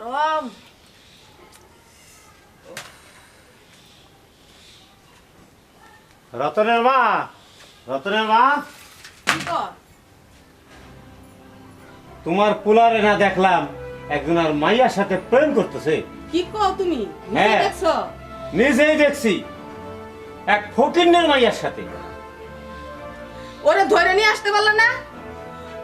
গরম। রতনের মা, রতনের মা, কি কর? তোমার পোলারে না দেখলাম একজন আর মাইয়ার সাথে প্রেম করতেছে। কি কও তুমি? নিজে হ্যাঁ। দেখছো? নিজেই দেখছি, এক ফকিন্নের মাইয়ার সাথে। ওরে ধরে নিয়ে আসতে পারলা না?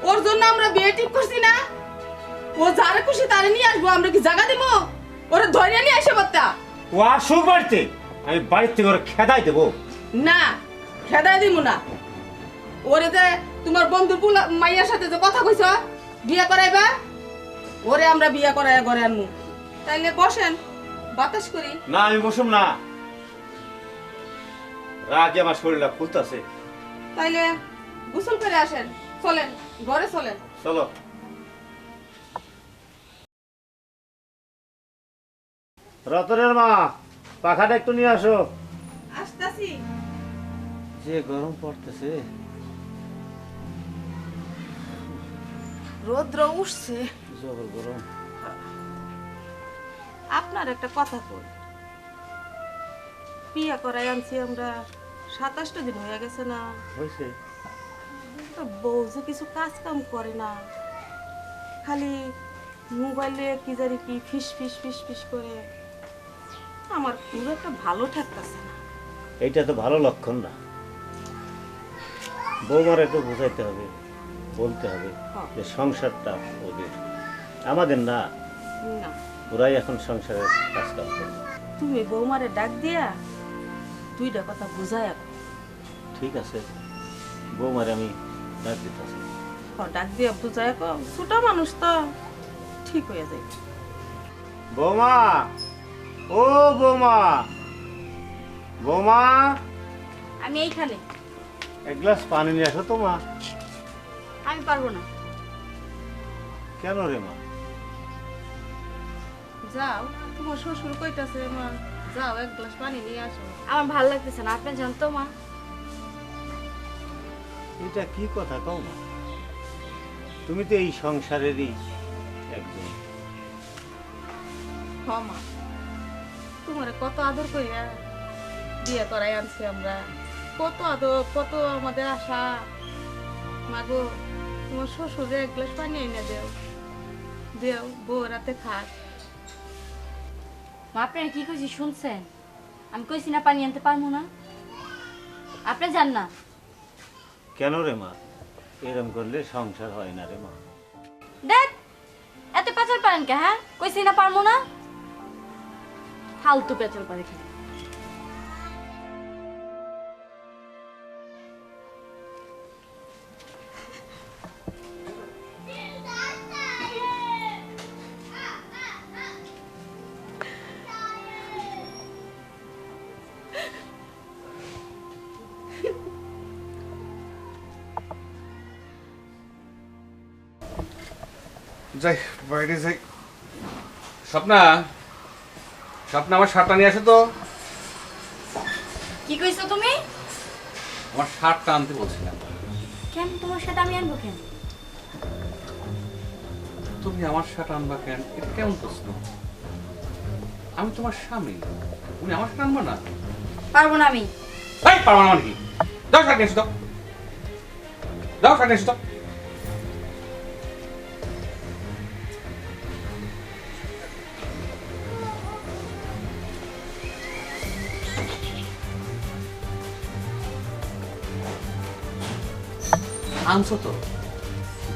ওর জন্য আমরা বিয়ে ঠিক করছি না? ও যারে খুশি তারে নিয়ে আসবো, আমরা কি জায়গা দিব? ওরে ধরে নিয়ে আসে বাত্তা। ও আসুক বাড়িতে, আমি বাড়ির থেকে ওরা খেদাই দেবো। না, খেদাই দিব না। ওরে যে তোমার বন্ধুর পোলা মাইয়ার সাথে যে কথা কইছ বিয়ে করাইবা, ওরে আমরা বিয়ে করাইয়া ঘরে আনমু। তাইলে বসেন, বাতাস করি। না, আমি বসুম না, রাগে আমার শরীরটা ফুলতেছে। তাইলে গোসল করে আসেন, চলেন ঘরে চলেন। চলো। রতনের মা, পাখাটা একটু নিয়ে আসো। আসতাছি। যে গরম পড়তেছে। রৌদ্র উঠছে। জবর গরম। আপনার একটা কথা কই, বিয়া করাই আনছি আমরা 27টা দিন হয়ে গেছে না? হয়েছে। তা বউ যে কিছু কাজ কাম করে না, খালি মোবাইলে কি জানি কি ফিস ফিস ফিস ফিস করে, আমার খুব একটা ভালো ঠেকতেছে না। এইটা তো ভালো লক্ষণ না। বৌমার একটু বোঝাইতে হবে, বলতে হবে হ্যাঁ। যে সংসারটা ওদের, আমাদের না। না, ওরাই এখন সংসারের কাজ কাম করে। তুমি বৌমারে ডাক দিয়া দুইটা কথা বুঝায়া কও। ঠিক আছে, বৌমারে আমি ডাক দিতেছি। ডাক দিয়া বুঝায়া কও, ছোট মানুষ তো ঠিক হয়ে যায়। বৌমা, ও বৌমা, বৌমা, আমি এইখানে। এক গ্লাস পানি নিয়ে আসো তো মা। আমি পারবো না। কেন রে মা? যাও, তোমার শ্বশুর কইতাছে মা, যাও এক গ্লাস পানি নিয়ে আসো। আমার ভালো লাগতেছে না, আপনি জানতো মা। এটা কি কথা কও মা? তুমি তো এই সংসারেরই একজন। মা, তোমার কত আদর করিয়া বিয়ে করাই আনছি আমরা, কত আদর, কত আমাদের আশা। মাগো, তোমার শ্বশুরে এক গ্লাস পানি এনে দেও, দেও বউ রাতে খাক। মা আপনারা কি কইছি শুনছেন? আমি কইছি না পানি আনতে পারবো না, আপনি যান না। কেন রে মা? এরম করলে সংসার হয় না রে মা। দেখ এত পেঁচাল পারেন কে? হ্যাঁ, কইছি না পারবো না, ফালতু পেঁচাল পারে খালি। যাই বাইরে যাই। স্বপ্না, স্বপ্না, আমার শার্টটা নিয়ে আসো তো। কি কইছো তুমি? আমার শার্টটা আনতে বলছিলাম। কেন তোমার সাথে আমি আনবো কেন? তুমি আমার শার্ট আনবা কেন? এটা কেমন প্রশ্ন? আমি তোমার স্বামী, তুমি আমার শার্ট আনবা না? পারবো না আমি। এই পারবা না মানে কি? দাও শার্ট নিয়ে এসো, দাও দাও শার্ট নিয়ে এসো। আনছো তো,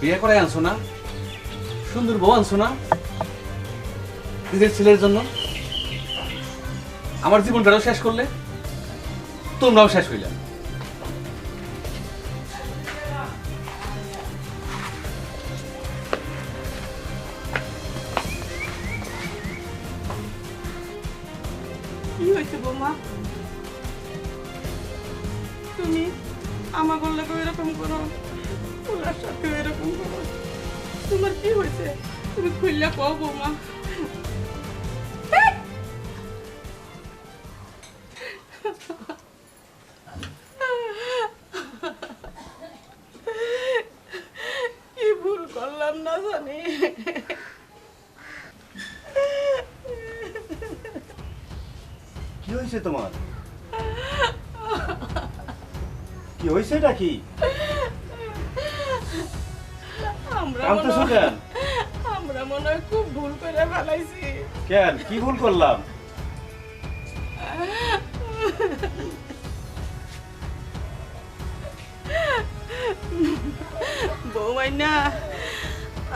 বিয়ে করে আনছো না? সুন্দর বউ আনছো না নিজের ছেলের জন্য? আমার জীবনটাও শেষ করলে, তোমরাও শেষ হইলে। কি হয়েছে বৌমা? তুমি আমার বললে এরকম করো, ওনার সাথে এরকম করো, তোমার কি হয়েছে? তুমি খুললে কও বৌমা। কি ভুল করলাম না জানি। হয়েছে তোমার? কি হয়েছে এটা কি? আমরা কাঁদতেছো কেন? আমরা মনে হয় খুব ভুল করে ফেলাইছি। কেন কি ভুল করলাম? বৌমাই না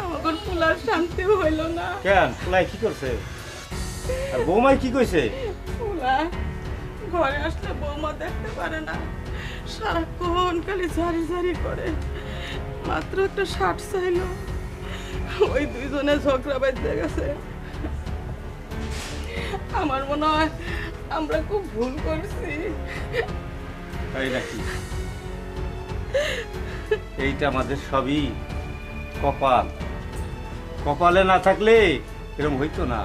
আমার ফুলার শান্তি হইল না। কেন ফুলাই কি করছে? আর বৌমাই কি কইছে? ফুলা ঘরে আসলে বৌমা দেখতে পারে না, সারাক্ষণ খালি ঝাড়ি ঝাড়ি করে। মাত্র একটা শার্ট চাইলো, ওই দুইজনে ঝগড়া বাঁধতে গেছে। আমার মনে হয় আমরা খুব ভুল করছি। তাই নাকি? এইটা আমাদের সবই কপাল। কপালে না থাকলে এরকম হইতো না।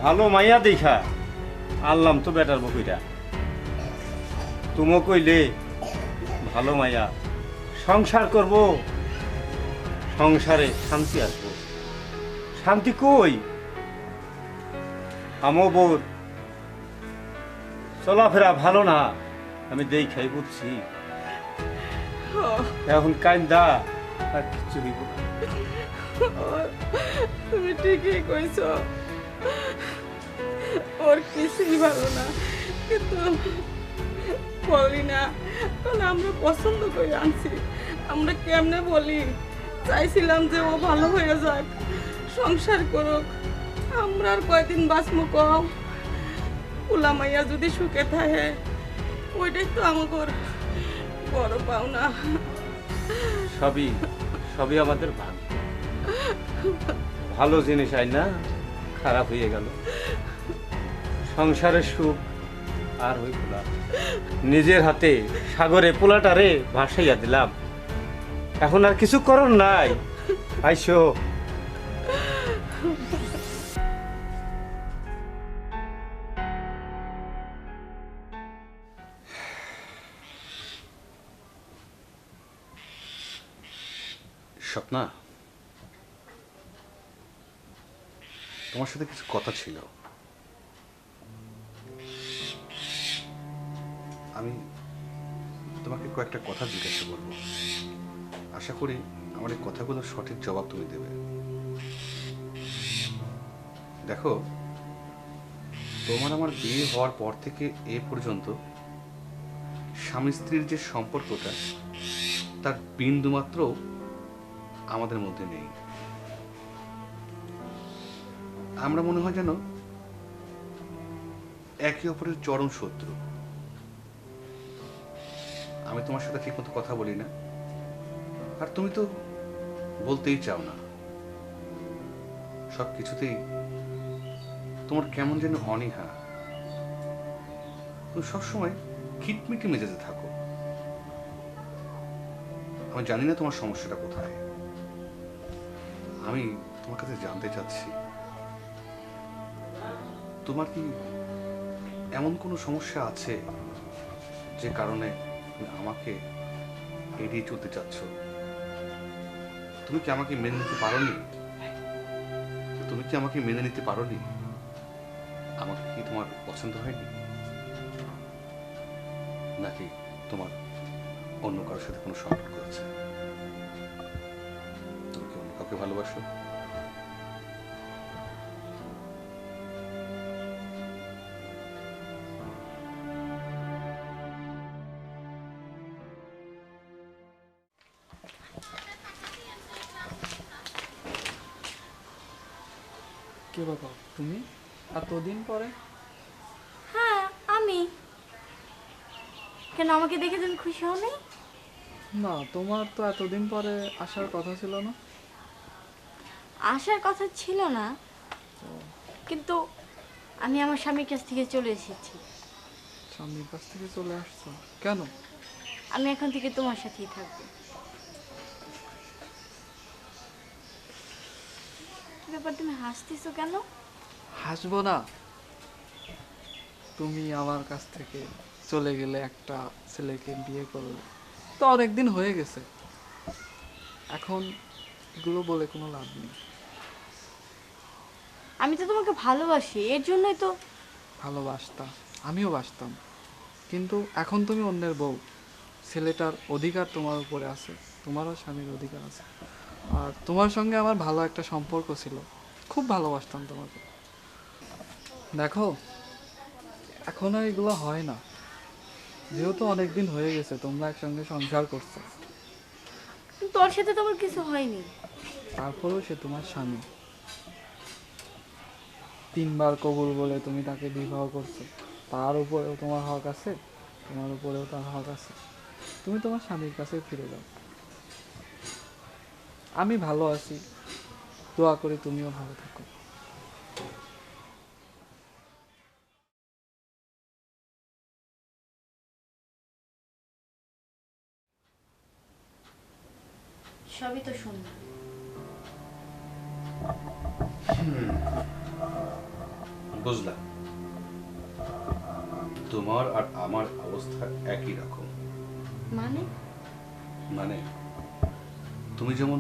ভালো মাইয়া দেখা আনলাম তো বেটার বকুইটা। তুমো কইলে ভালো মাইয়া, সংসার করব, সংসারে শান্তি আসবো। শান্তি কই? আমো বউ চলাফেরা ভালো না, আমি দেখাই বুঝছি। এখন কান্দা আর কিচ্ছু হইব না। তুমি ঠিকই কইছো, ওর কিছুই ভালো না, কিন্তু বলি না কারণ আমরা পছন্দ করে আনছি। আমরা কেমনে বলি, চাইছিলাম যে ও ভালো হয়ে যাক, সংসার করুক, আমরা আর কয়দিন বাঁচমু কম। উলা মাইয়া যদি সুখে থাকে ওইটাই তো আমাদের বড় পাওনা। সবই সবই আমাদের ভাগ্য। ভালো জিনিস আই না খারাপ হয়ে গেল। সংসারের সুখ আর হইল না। নিজের হাতে সাগরে পোলাটারে ভাসাইয়া দিলাম। এখন আর কিছু করণ নাই। আইসো। স্বপ্না, তোমার সাথে কিছু কথা ছিল। আমি তোমাকে কয়েকটা কথা জিজ্ঞাসা করবো। আশা করি আমার এই কথাগুলোর সঠিক জবাব তুমি দেবে। দেখো, তোমার আমার বিয়ে হওয়ার পর থেকে এ পর্যন্ত স্বামী স্ত্রীর যে সম্পর্কটা, তার বিন্দুমাত্র আমাদের মধ্যে নেই। আমরা মনে হয় যেন একে অপরের চরম শত্রু। আমি তোমার সাথে ঠিক মতো কথা বলি না, আর তুমি তো বলতেই চাও না। সব কিছুতেই তোমার কেমন যেন অনীহা। তুমি সবসময় খিটমিটি মেজাজে থাকো। আমি জানি না তোমার সমস্যাটা কোথায়। আমি তোমার কাছে জানতে চাচ্ছি, তোমার কি এমন কোনো সমস্যা আছে যে কারণে তুমি আমাকে এড়িয়ে চলতে চাচ্ছ? তুমি কি আমাকে মেনে নিতে পারোনি? তুমি কি আমাকে মেনে নিতে পারোনি? আমাকে কি তোমার পছন্দ হয়নি, নাকি তোমার অন্য কারোর সাথে কোনো সম্পর্ক আছে? তুমি কি অন্য কাউকে ভালোবাসো? কে বাবা তুমি এতদিন পরে? হ্যাঁ আমি। কেন, আমাকে দেখে তুমি খুশি হও নাই? না, তোমার তো এতদিন পরে আসার কথা ছিল না। আসার কথা ছিল না, কিন্তু আমি আমার স্বামীর কাছ থেকে চলে এসেছি। স্বামীর কাছ থেকে চলে আসছো কেন? আমি এখন থেকে তোমার সাথেই থাকবো। ব্যাপার, তুমি হাসতেছো কেন? হাসবো না। তুমি আমার কাছ থেকে চলে গেলে, একটা ছেলেকে বিয়ে করলে, তো অনেকদিন হয়ে গেছে। এখন এগুলো বলে কোনো লাভ নেই। আমি তো তোমাকে ভালোবাসি, এর জন্যই তো। ভালোবাসতা আমিও বাসতাম, কিন্তু এখন তুমি অন্যের বউ। ছেলেটার অধিকার তোমার উপরে আছে, তোমারও স্বামীর অধিকার আছে। আর তোমার সঙ্গে আমার ভালো একটা সম্পর্ক ছিল, খুব ভালোবাসতাম তোমাকে। দেখো, এখন আর এগুলো হয় না, যেহেতু অনেক দিন হয়ে গেছে তোমরা একসঙ্গে সংসার করছো। তোর সাথে তো আমার কিছু হয়নি। তারপরেও সে তোমার স্বামী, 3বার কবুল বলে তুমি তাকে বিবাহ করছো। তার উপরেও তোমার হক আছে, তোমার উপরেও তার হক আছে। তুমি তোমার স্বামীর কাছে ফিরে যাও। আমি ভালো আছি, দোয়া করি তুমিও ভালো থাকো। সবই তো শুনলাম। বুঝলাম, তোমার আর আমার অবস্থা একই রকম। মানে মানে তুমি যেমন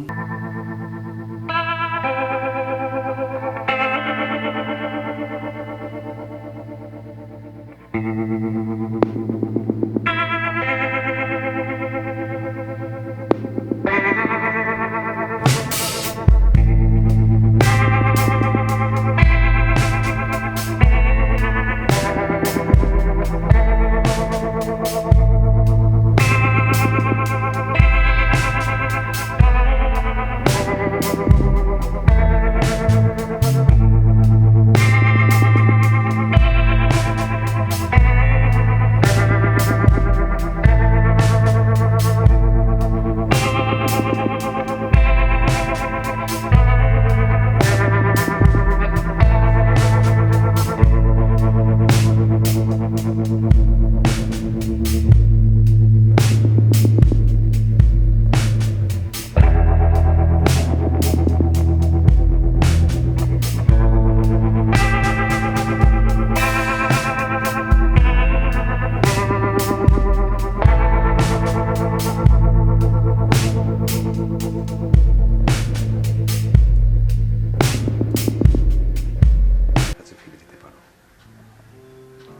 কাছে ফিরে যেতে পারো,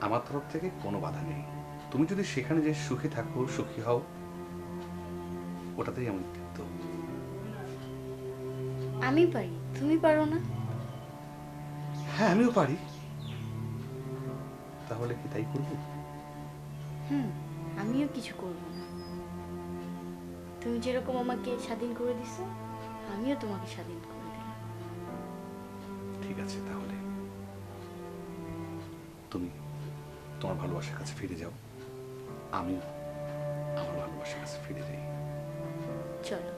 আমার তরফ থেকে কোনো বাধা নেই। তুমি যদি সেখানে যে সুখে থাকো, সুখী হও, ওটাতেই আমার তৃপ্ত। আমি পারি, তুমি পারো না? হ্যাঁ, আমিও পারি। তাহলে কি তাই করবো? আমিও কিছু করব না। তুমি যেরকম আমাকে স্বাধীন করে দিছো, আমিও তোমাকে স্বাধীন করে দিলাম। ঠিক আছে, তাহলে তুমি তোমার ভালোবাসার কাছে ফিরে যাও, আমি আমার ভালোবাসার কাছে ফিরে যাই। চলো।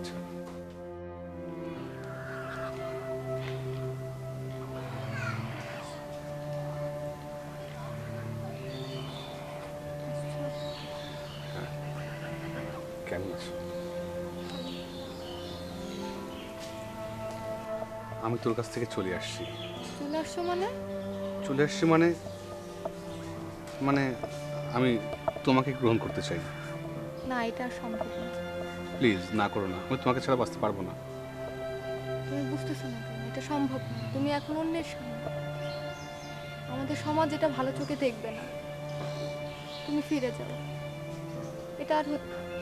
চলো। হ্যাঁ, কেমন আছো? আমি তোর কাছ থেকে চলে আসছি। চলে আসছো মানে? চলে আসছি মানে মানে আমি তোমাকে গ্রহণ করতে চাই। না, এটা আর সম্ভব না। প্লিজ না করো না, আমি তোমাকে ছাড়া বাঁচতে পারবো না। তুমি বুঝতেছো না কেন? এটা সম্ভব না। তুমি এখন অন্যের সামনে, আমাদের সমাজ এটা ভালো চোখে দেখবে না। তুমি ফিরে যাও, এটা আর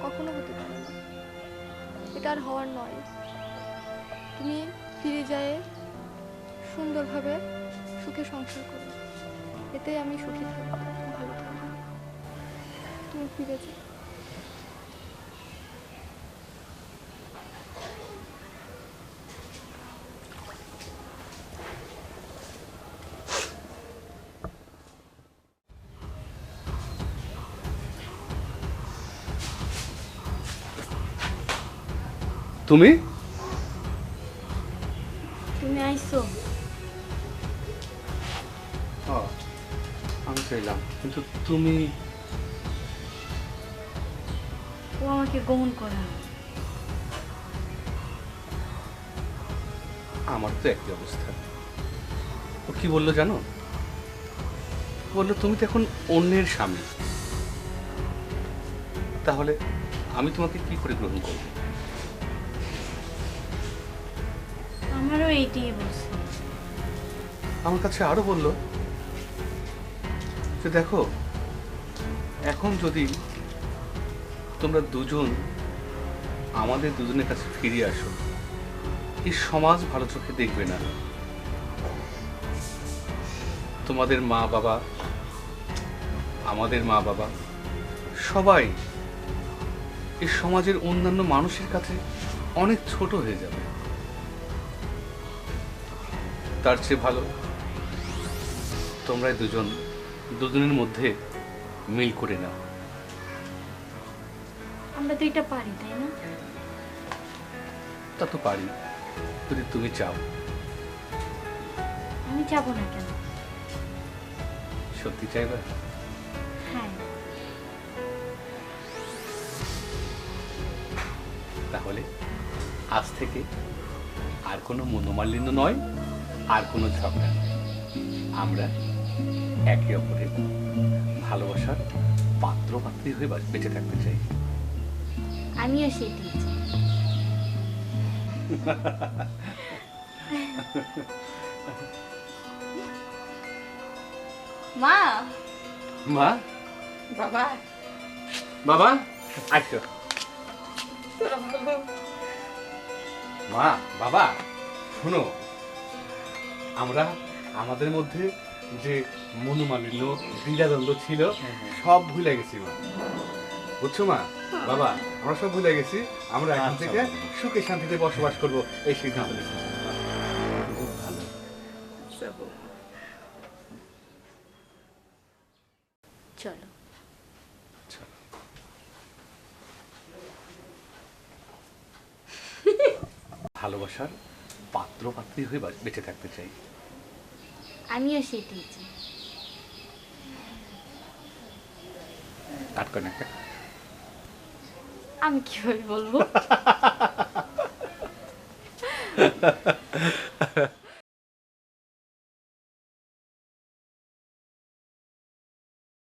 কখনো হতে পারে না, এটা আর হওয়ার নয়। তুমি ফিরে যায় সুন্দরভাবে সুখে সংসার করো, এতেই আমি সুখী থাকবো, ভালো থাকবো। তুমি ফিরে যাও। তুমি তুমি আইছো? আমি চাইলাম, কিন্তু তুমি ও আমাকে গ্রহণ করে না। আমার তো একই অবস্থা। ও কি বললো জানো? বললো তুমি তো এখন অন্যের স্বামী, তাহলে আমি তোমাকে কি করে গ্রহণ করব? আমারও এইটাই বলছে। আমার কাছে আরো বললো যে দেখো, এখন যদি তোমরা দুজন আমাদের দুজনের কাছে ফিরে আসো, এই সমাজ ভালো চোখে দেখবে না। তোমাদের মা বাবা, আমাদের মা বাবা, সবাই এই সমাজের অন্যান্য মানুষের কাছে অনেক ছোট হয়ে যাবে। তার চেয়ে ভালো তোমরা দুজনের মধ্যে মিল করে নাও। আমরা তো এটা পারি, তাই না? তা তো পারি, যদি তুমি চাও। আমি যাবো না কেন? সত্যি চাইবে? হ্যাঁ। তাহলে আজ থেকে আর কোনো মনোমালিন্য নয়, আর কোনো ঝগড়া নয়। আমরা একে অপরের ভালোবাসার পাত্র পাত্রী হয়ে বেঁচে থাকতে চাই। আমিও সেটাই চাই। মা, মা, বাবা বাবা, আসো। তোরা ভালো? মা, বাবা, শোনো, আমরা আমাদের মধ্যে যে মনোমালিন্য, দ্বিধাদ্বন্দ্ব ছিল, সব ভুলে গেছি মা। বুঝছো মা, বাবা, আমরা সব ভুলে গেছি। আমরা এখন থেকে সুখে শান্তিতে বসবাস করবো, এই সিদ্ধান্ত নিয়েছি। খুব ভালো। চলো। ভালোবাসার পাত্র পাত্রী হয়ে বেঁচে থাকতে চাই। আমিও সেটাই চাই। টাটকা না? আমি কিভাবে বলবো?